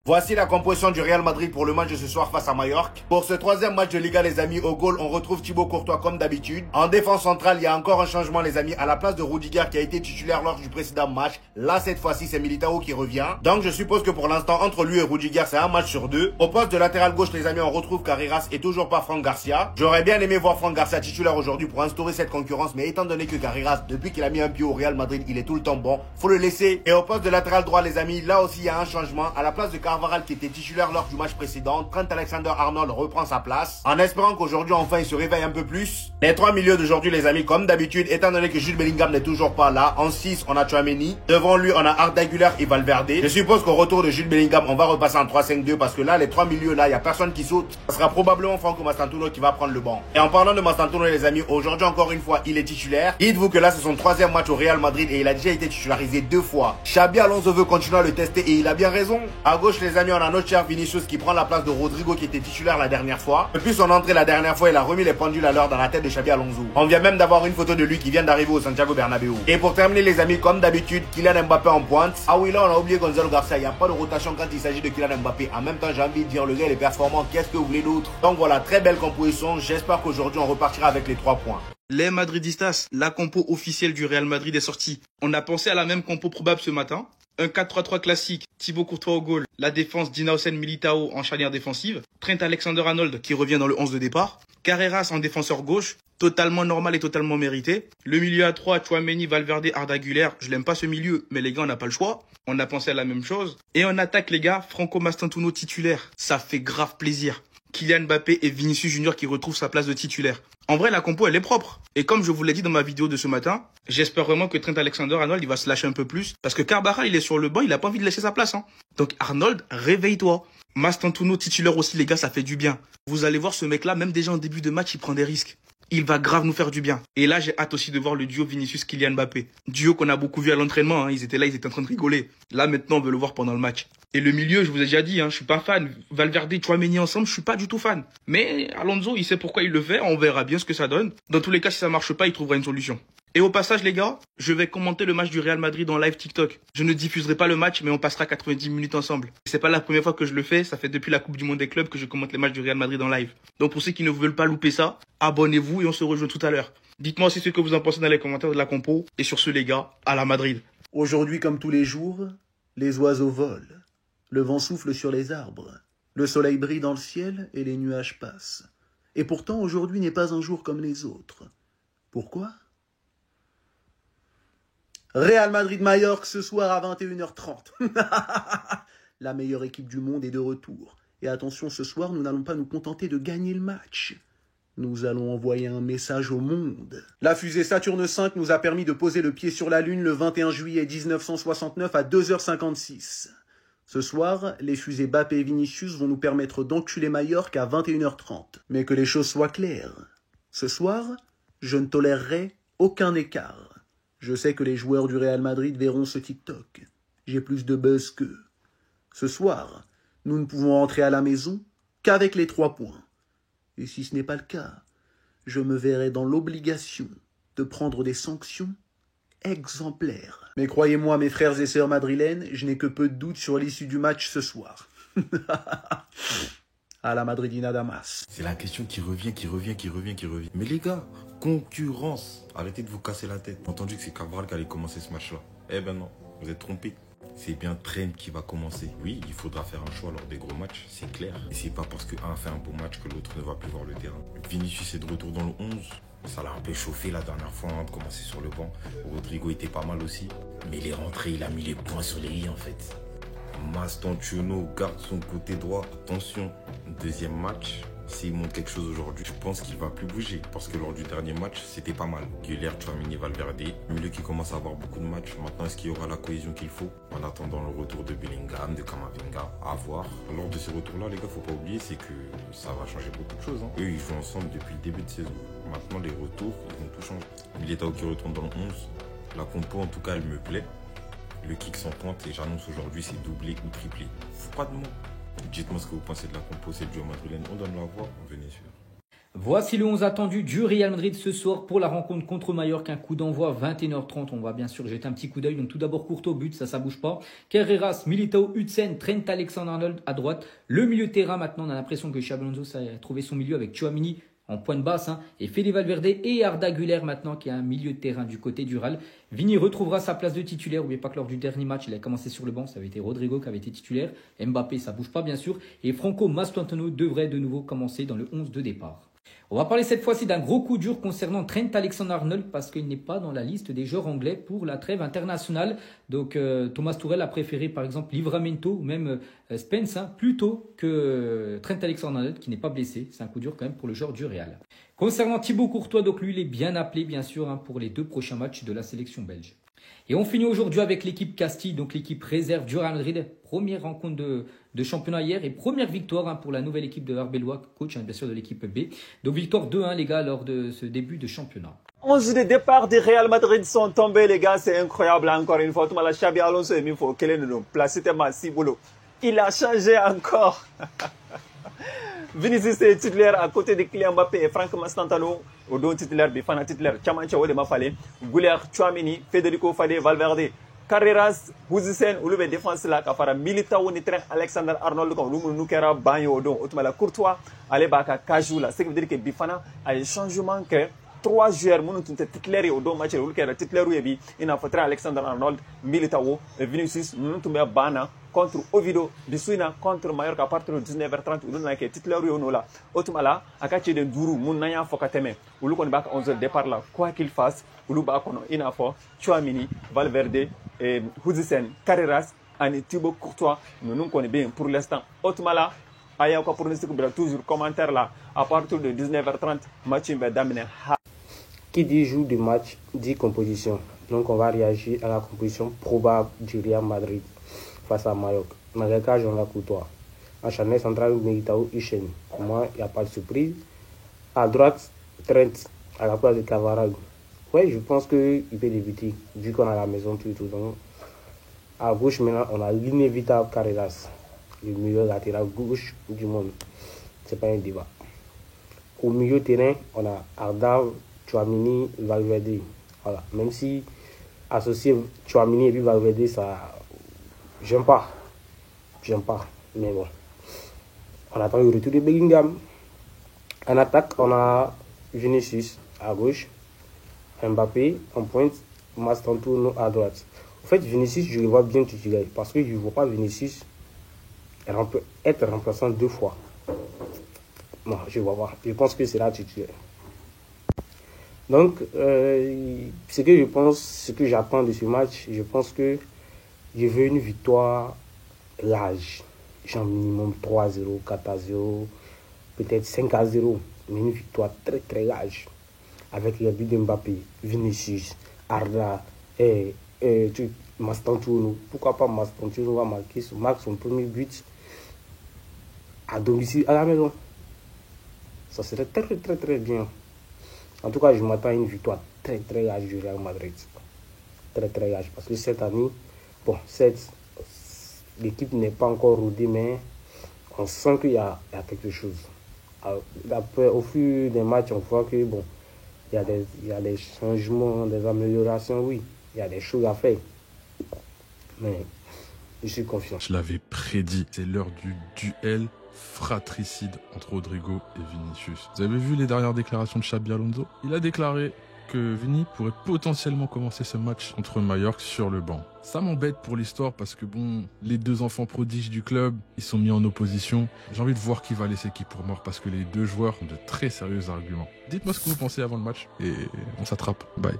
Voici la composition du Real Madrid pour le match de ce soir face à Majorque. Pour ce troisième match de Liga les amis, au goal on retrouve Thibaut Courtois comme d'habitude. En défense centrale il y a encore un changement les amis, à la place de Rudiger qui a été titulaire lors du précédent match. Là cette fois-ci c'est Militao qui revient. Donc je suppose que pour l'instant entre lui et Rudiger c'est un match sur deux. Au poste de latéral gauche les amis on retrouve Carreras et toujours pas Franck Garcia. J'aurais bien aimé voir Franck Garcia titulaire aujourd'hui pour instaurer cette concurrence, mais étant donné que Carreras depuis qu'il a mis un pied au Real Madrid il est tout le temps bon, faut le laisser. Et au poste de latéral droit les amis, là aussi il y a un changement. À la place de Carvajal qui était titulaire lors du match précédent, Trent Alexander-Arnold reprend sa place, en espérant qu'aujourd'hui enfin il se réveille un peu plus. Les trois milieux d'aujourd'hui les amis, comme d'habitude, étant donné que Jude Bellingham n'est toujours pas là, en 6 on a Tchouaméni, devant lui on a Arda Güler et Valverde. Je suppose qu'au retour de Jude Bellingham on va repasser en 3-5-2 parce que là les trois milieux là il n'y a personne qui saute. Ce sera probablement Franco Mastantuono qui va prendre le banc. Et en parlant de Mastantuono les amis, aujourd'hui encore une fois il est titulaire. Dites-vous que là c'est son troisième match au Real Madrid et il a déjà été titularisé 2 fois. Xabi Alonso veut continuer à le tester et il a bien raison. À gauche les amis on a notre cher Vinicius qui prend la place de Rodrigo qui était titulaire la dernière fois. Depuis son entrée la dernière fois il a remis les pendules à l'heure dans la tête de Xabi Alonso. On vient même d'avoir une photo de lui qui vient d'arriver au Santiago Bernabéu. Et pour terminer les amis, comme d'habitude, Kylian Mbappé en pointe. Ah oui là on a oublié Gonzalo Garcia, il n'y a pas de rotation quand il s'agit de Kylian Mbappé. En même temps j'ai envie de dire le gars il est performant, qu'est-ce que vous voulez d'autre? Donc voilà, très belle composition, j'espère qu'aujourd'hui on repartira avec les 3 points. Les Madridistas, la compo officielle du Real Madrid est sortie. On a pensé à la même compo probable ce matin. Un 4-3-3 classique, Thibaut Courtois au goal, la défense Dina Hussein Militao en charnière défensive, Trent Alexander-Arnold qui revient dans le 11 de départ, Carreras en défenseur gauche, totalement normal et totalement mérité. Le milieu à 3, Tchouaméni, Valverde, Arda Güler, je l'aime pas ce milieu, mais les gars on n'a pas le choix. On a pensé à la même chose. Et en attaque les gars, Franco Mastantuono titulaire, ça fait grave plaisir. Kylian Mbappé et Vinicius Junior qui retrouvent sa place de titulaire. En vrai, la compo, elle est propre. Et comme je vous l'ai dit dans ma vidéo de ce matin, j'espère vraiment que Trent Alexander-Arnold, il va se lâcher un peu plus. Parce que Carvajal, il est sur le banc, il a pas envie de laisser sa place. Donc Arnold, réveille-toi. Mastantuono titulaire aussi, les gars, ça fait du bien. Vous allez voir ce mec-là, même déjà en début de match, il prend des risques. Il va grave nous faire du bien. Et là, j'ai hâte aussi de voir le duo Vinicius-Kylian Mbappé. Duo qu'on a beaucoup vu à l'entraînement. Ils étaient là, ils étaient en train de rigoler. Là, maintenant, on veut le voir pendant le match. Et le milieu, je vous ai déjà dit, je suis pas fan. Valverde et Tchouaméni ensemble, je suis pas du tout fan. Mais Alonso, il sait pourquoi il le fait. On verra bien ce que ça donne. Dans tous les cas, si ça marche pas, il trouvera une solution. Et au passage, les gars, je vais commenter le match du Real Madrid en live TikTok. Je ne diffuserai pas le match, mais on passera 90 minutes ensemble. C'est pas la première fois que je le fais. Ça fait depuis la Coupe du Monde des clubs que je commente les matchs du Real Madrid en live. Donc pour ceux qui ne veulent pas louper ça, abonnez-vous et on se rejoint tout à l'heure. Dites-moi aussi ce que vous en pensez dans les commentaires de la compo. Et sur ce, les gars, à la Madrid. Aujourd'hui, comme tous les jours, les oiseaux volent. Le vent souffle sur les arbres. Le soleil brille dans le ciel et les nuages passent. Et pourtant, aujourd'hui n'est pas un jour comme les autres. Pourquoi ? Real Madrid-Majorque ce soir à 21h30. La meilleure équipe du monde est de retour. Et attention, ce soir, nous n'allons pas nous contenter de gagner le match. Nous allons envoyer un message au monde. La fusée Saturne V nous a permis de poser le pied sur la Lune le 21 juillet 1969 à 2h56. Ce soir, les fusées Mbappé et Vinicius vont nous permettre d'enculer Majorque à 21h30. Mais que les choses soient claires. Ce soir, je ne tolérerai aucun écart. Je sais que les joueurs du Real Madrid verront ce TikTok. J'ai plus de buzz qu'eux. Ce soir, nous ne pouvons entrer à la maison qu'avec les 3 points. Et si ce n'est pas le cas, je me verrai dans l'obligation de prendre des sanctions exemplaires. Mais croyez-moi, mes frères et sœurs madrilènes, je n'ai que peu de doutes sur l'issue du match ce soir. À la Madridina Damas. C'est la question qui revient. Mais les gars, concurrence. Arrêtez de vous casser la tête. J'ai entendu que c'est Cabral qui allait commencer ce match-là. Eh ben non, vous êtes trompés. C'est bien Trent qui va commencer. Oui, il faudra faire un choix lors des gros matchs, c'est clair. Et c'est pas parce qu'un fait un beau match que l'autre ne va plus voir le terrain. Vinicius est de retour dans le 11. Ça l'a un peu chauffé la dernière fois de commencer sur le banc. Rodrigo était pas mal aussi. Mais il est rentré, il a mis les points sur les i en fait. Mastantuono garde son côté droit. Attention, deuxième match. S'il montre quelque chose aujourd'hui, je pense qu'il va plus bouger. Parce que lors du dernier match, c'était pas mal. Güler, Tchouaméni, Valverde. Milieu qui commence à avoir beaucoup de matchs. Maintenant, est-ce qu'il y aura la cohésion qu'il faut? En attendant le retour de Bellingham, de Camavinga, à voir. Lors de ces retours-là, les gars, faut pas oublier, c'est que ça va changer beaucoup de choses. Eux, ils jouent ensemble depuis le début de saison. Maintenant, les retours, ils vont tout changer. Militao qui retourne dans le 11. La compo, en tout cas, elle me plaît. Le kick sans pointe, et j'annonce aujourd'hui, c'est doublé ou triplé. Faut pas de mots. Dites-moi ce que vous pensez de la compo, c'est le duo madrilène. On donne la voix, venez sur. Voici le 11 attendu du Real Madrid ce soir pour la rencontre contre Mallorca. Un coup d'envoi 21h30. On va bien sûr jeter un petit coup d'œil. Donc tout d'abord Courtois au but, ça bouge pas. Carreras, Militao, Huijsen, Trent Alexander-Arnold à droite. Le milieu de terrain maintenant, on a l'impression que Xabi Alonso a trouvé son milieu avec Tchouaméni en pointe basse, et Fede Valverde et Arda Güler maintenant qui a un milieu de terrain du côté du Real. Vini retrouvera sa place de titulaire. N'oubliez pas que lors du dernier match, il a commencé sur le banc. Ça avait été Rodrigo qui avait été titulaire. Mbappé, ça bouge pas bien sûr. Et Franco Mastrantano devrait de nouveau commencer dans le 11 de départ. On va parler cette fois-ci d'un gros coup dur concernant Trent Alexander-Arnold parce qu'il n'est pas dans la liste des joueurs anglais pour la trêve internationale. Donc Thomas Tuchel a préféré par exemple Livramento ou même Spence plutôt que Trent Alexander-Arnold qui n'est pas blessé. C'est un coup dur quand même pour le joueur du Real. Concernant Thibaut Courtois, donc lui il est bien appelé bien sûr pour les 2 prochains matchs de la sélection belge. Et on finit aujourd'hui avec l'équipe Castille, donc l'équipe réserve du Real Madrid. Première rencontre de championnat hier et première victoire pour la nouvelle équipe de Arbeloa, coach bien sûr de l'équipe B. Donc victoire 2-1 les gars lors de ce début de championnat. 11 de départ du Real Madrid sont tombés les gars, c'est incroyable encore une fois. Tout le monde Xabi Alonso il faut qu'il nous place boulot. Il a changé encore. Vinicius est titulaire à côté de Kylian Mbappé et Franck Mastrantano. Au don titulaire, Bifana titulaire, Chamancha Wode Mafale, Güler, Tchouaméni, Federico Fade, Valverde, Carreras, Huijsen, Ulube défense là, Kafara, Militao, Nitren, Alexander-Arnold, comme nous Nukera, Banyo, Odon, Otumala Courtois, Alebaka, Kajou là. Ce qui veut dire que Bifana a un changement que 3 joueurs, nous sommes titulaires au don match, nous sommes titulaires où il a fait Alexander-Arnold, Militao, Vinicius, nous sommes Bana. Contre Oviedo, Bisuina contre Mallorca à partir de 19h30, nous avons titulaire où là. Automala, à Kachi de Dourou, Mounaya Fokateme, où nous avons 11h départ là, quoi qu'il fasse, où nous avons Inafo, Tchouaméni, Valverde, Huijsen, Carreras, et Thibaut Courtois, nous nous connaissons bien pour l'instant. Automala, Aya pour nous toujours commentaire là, à partir de 19h30, match va d'amener. Qui dit jour du match, dit composition. Donc on va réagir à la composition probable du Real Madrid face à Mallorca. Dans le cas, j'en ai Courtois. En charnière centrale, Militao, Huijsen. Pour moi, il n'y a pas de surprise. À droite, Trent, à la place de Cavarago. Oui, je pense qu'il peut débuter, vu qu'on a la maison tout. Donc, à gauche, maintenant, on a l'inévitable Carreras, le meilleur latéral gauche du monde. Ce n'est pas un débat. Au milieu terrain, on a Arda, Tchouaméni, Valverde. Voilà. Même si associer Tchouaméni et puis Valverde, ça. J'aime pas. Mais bon. On attend le retour de Bellingham. En attaque, on a Vinicius à gauche, Mbappé en pointe, Mastrantano à droite. En fait, Vinicius, je le vois bien titulaire parce que je ne vois pas Vinicius être remplaçant 2 fois. Non, je ne vois pas. Je pense que c'est là titulaire. Donc, ce que je pense, ce que j'attends de ce match, je pense que je veux une victoire large, genre minimum 3-0, 4-0, peut-être 5-0, mais une victoire très très large, avec les buts d'Mbappé, Vinicius, Arda et Mastrantano. Pourquoi pas Mastrantano va marquer son premier but à domicile à la maison. Ça serait très très très bien. En tout cas, je m'attends à une victoire très très large du Real Madrid. Très très large, parce que cette année, bon, l'équipe n'est pas encore rodée, mais on sent qu'il y a quelque chose. Après, au fur des matchs, on voit que bon, il y a des changements, des améliorations, oui. Il y a des choses à faire. Mais je suis confiant. Je l'avais prédit. C'est l'heure du duel fratricide entre Rodrigo et Vinicius. Vous avez vu les dernières déclarations de Xabi Alonso? Il a déclaré que Vini pourrait potentiellement commencer ce match contre Mallorca sur le banc. Ça m'embête pour l'histoire parce que bon, les 2 enfants prodiges du club, ils sont mis en opposition. J'ai envie de voir qui va laisser qui pour mort parce que les 2 joueurs ont de très sérieux arguments. Dites-moi ce que vous pensez avant le match et on s'attrape. Bye.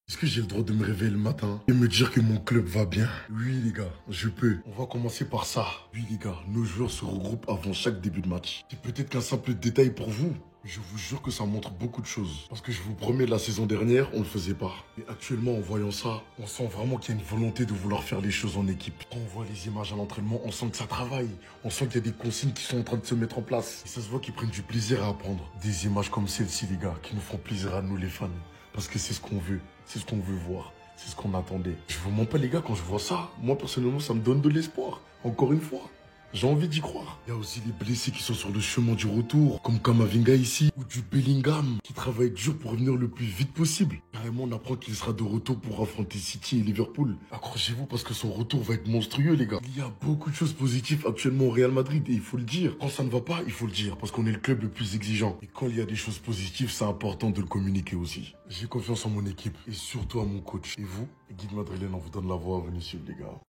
Est-ce que j'ai le droit de me réveiller le matin et me dire que mon club va bien? Oui les gars, je peux. On va commencer par ça. Oui les gars, nos joueurs se regroupent avant chaque début de match. C'est peut-être qu'un simple détail pour vous. Je vous jure que ça montre beaucoup de choses. Parce que je vous promets, la saison dernière, on ne le faisait pas. Et actuellement, en voyant ça, on sent vraiment qu'il y a une volonté de vouloir faire les choses en équipe. Quand on voit les images à l'entraînement, on sent que ça travaille. On sent qu'il y a des consignes qui sont en train de se mettre en place. Et ça se voit qu'ils prennent du plaisir à apprendre. Des images comme celle-ci, les gars, qui nous font plaisir à nous, les fans. Parce que c'est ce qu'on veut. C'est ce qu'on veut voir. C'est ce qu'on attendait. Je vous mens pas, les gars, quand je vois ça, moi, personnellement, ça me donne de l'espoir. Encore une fois. J'ai envie d'y croire. Il y a aussi les blessés qui sont sur le chemin du retour, comme Kamavinga ici, ou du Bellingham, qui travaille dur pour revenir le plus vite possible. Carrément, on apprend qu'il sera de retour pour affronter City et Liverpool. Accrochez-vous parce que son retour va être monstrueux, les gars. Il y a beaucoup de choses positives actuellement au Real Madrid et il faut le dire. Quand ça ne va pas, il faut le dire parce qu'on est le club le plus exigeant. Et quand il y a des choses positives, c'est important de le communiquer aussi. J'ai confiance en mon équipe et surtout à mon coach. Et vous, Guide Madrilène, on vous donne la voix à venir suivre, les gars.